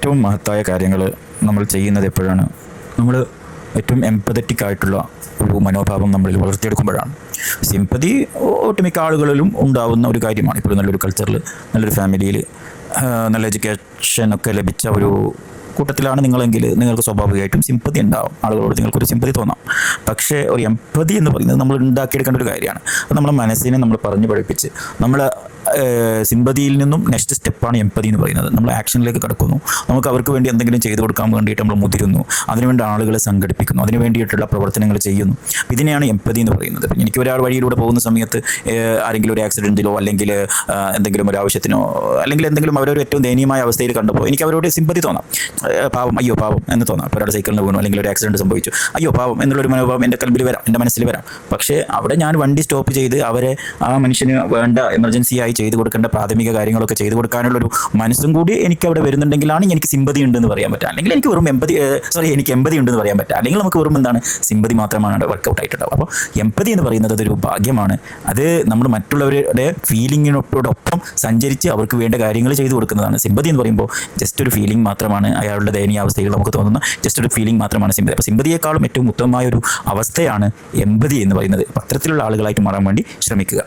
ഏറ്റവും മഹത്തായ കാര്യങ്ങൾ നമ്മൾ ചെയ്യുന്നത് എപ്പോഴാണ്? നമ്മൾ ഏറ്റവും എംപതറ്റിക് ആയിട്ടുള്ള ഒരു മനോഭാവം നമ്മളിൽ വളർത്തിയെടുക്കുമ്പോഴാണ്. സിമ്പതി ഒട്ടുമിക്ക ആളുകളിലും ഉണ്ടാവുന്ന ഒരു കാര്യമാണ്. ഇപ്പോൾ നല്ലൊരു കൾച്ചറിൽ, നല്ലൊരു ഫാമിലിയിൽ, നല്ല എഡ്യൂക്കേഷൻ ഒക്കെ ലഭിച്ച ഒരു കൂട്ടത്തിലാണ് നിങ്ങളെങ്കിൽ നിങ്ങൾക്ക് സ്വാഭാവികമായിട്ടും സിമ്പതി ഉണ്ടാവും. ആളുകളോട് നിങ്ങൾക്കൊരു സിമ്പതി തോന്നാം. പക്ഷേ ഒരു എംപതി എന്ന് പറയുന്നത് നമ്മൾ ഉണ്ടാക്കിയെടുക്കേണ്ട ഒരു കാര്യമാണ്. അത് നമ്മുടെ മനസ്സിനെ നമ്മൾ പറഞ്ഞു പഠിപ്പിച്ച് നമ്മൾ സിമ്പതിയിൽ നിന്നും നെക്സ്റ്റ് സ്റ്റെപ്പാണ് എംപതി എന്ന് പറയുന്നത്. നമ്മൾ ആക്ഷനിലേക്ക് കടക്കുന്നു. നമുക്ക് അവർക്ക് വേണ്ടി എന്തെങ്കിലും ചെയ്തു കൊടുക്കാൻ വേണ്ടിയിട്ട് നമ്മൾ മുതിരുന്നു. അതിനുവേണ്ടി ആളുകളെ സംഘടിപ്പിക്കുന്നു. അതിനു വേണ്ടിയിട്ടുള്ള പ്രവർത്തനങ്ങൾ ചെയ്യുന്നു. ഇതിനെയാണ് എംപതി എന്ന് പറയുന്നത്. എനിക്ക് ഒരാൾ വഴിയിലൂടെ പോകുന്ന സമയത്ത് ആരെങ്കിലും ഒരു ആക്സിഡൻറ്റിലോ അല്ലെങ്കിൽ എന്തെങ്കിലും ഒരു ആവശ്യത്തിനോ അല്ലെങ്കിൽ എന്തെങ്കിലും അവരൊരു ഏറ്റവും ദയനീയമായ അവസ്ഥയിൽ കണ്ടപ്പോൾ എനിക്ക് അവരോട് സിമ്പതി തോന്നാം. പാവം, അയ്യോ പാവം എന്ന് തോന്നാം. ഇപ്പോൾ ഒരാളുടെ സൈക്കിളിന് വീണു അല്ലെങ്കിൽ ഒരു ആക്സിഡൻറ്റ് സംഭവിച്ചു, അയ്യോ പാവം എന്നുള്ളൊരു മനോഭാവം എൻ്റെ കൽബിൽ വരാം, എൻ്റെ മനസ്സിൽ വരാം. പക്ഷേ അവിടെ ഞാൻ വണ്ടി സ്റ്റോപ്പ് ചെയ്ത് അവരെ ആ മനുഷ്യന് വേണ്ട എമർജൻസി ആയി ചെയ്തു കൊടുക്കേണ്ട പ്രാഥമിക കാര്യങ്ങളൊക്കെ ചെയ്തു കൊടുക്കാനുള്ളൊരു മനസ്സും കൂടി എനിക്ക് അവിടെ വരുന്നുണ്ടെങ്കിലാണ് എനിക്ക് സിമ്പതി ഉണ്ടെന്ന് പറയാൻ പറ്റുക. അല്ലെങ്കിൽ എനിക്ക് വെറും എനിക്ക് എമ്പതി ഉണ്ടെന്ന് പറയാൻ പറ്റുക. അല്ലെങ്കിൽ നമുക്ക് വെറും എന്താണ്, സിമ്പതി മാത്രമാണ് അവിടെ വർക്കൗട്ട് ആയിട്ടുണ്ടാവും. അപ്പോൾ എമ്പതി എന്ന് പറയുന്നത് അതൊരു ഭാഗ്യമാണ്. അത് നമ്മൾ മറ്റുള്ളവരുടെ ഫീലിങ്ങിനോടൊപ്പം സഞ്ചരിച്ച് അവർക്ക് വേണ്ട കാര്യങ്ങൾ ചെയ്തു കൊടുക്കുന്നതാണ്. സിമ്പതി എന്ന് പറയുമ്പോൾ ജസ്റ്റ് ഒരു ഫീലിംഗ് മാത്രമാണ്. അയാളുടെ ദയനീയാവസ്ഥയിൽ നമുക്ക് തോന്നുന്ന ജസ്റ്റ് ഒരു ഫീലിംഗ് മാത്രമാണ് സിമ്പതി. അപ്പോൾ സിമ്പതിയേക്കാളും ഏറ്റവും ഉത്തമമായ ഒരു അവസ്ഥയാണ് എമ്പതി എന്ന് പറയുന്നത്. അത്തരത്തിലുള്ള ആളുകളായിട്ട് മാറാൻ വേണ്ടി ശ്രമിക്കുക.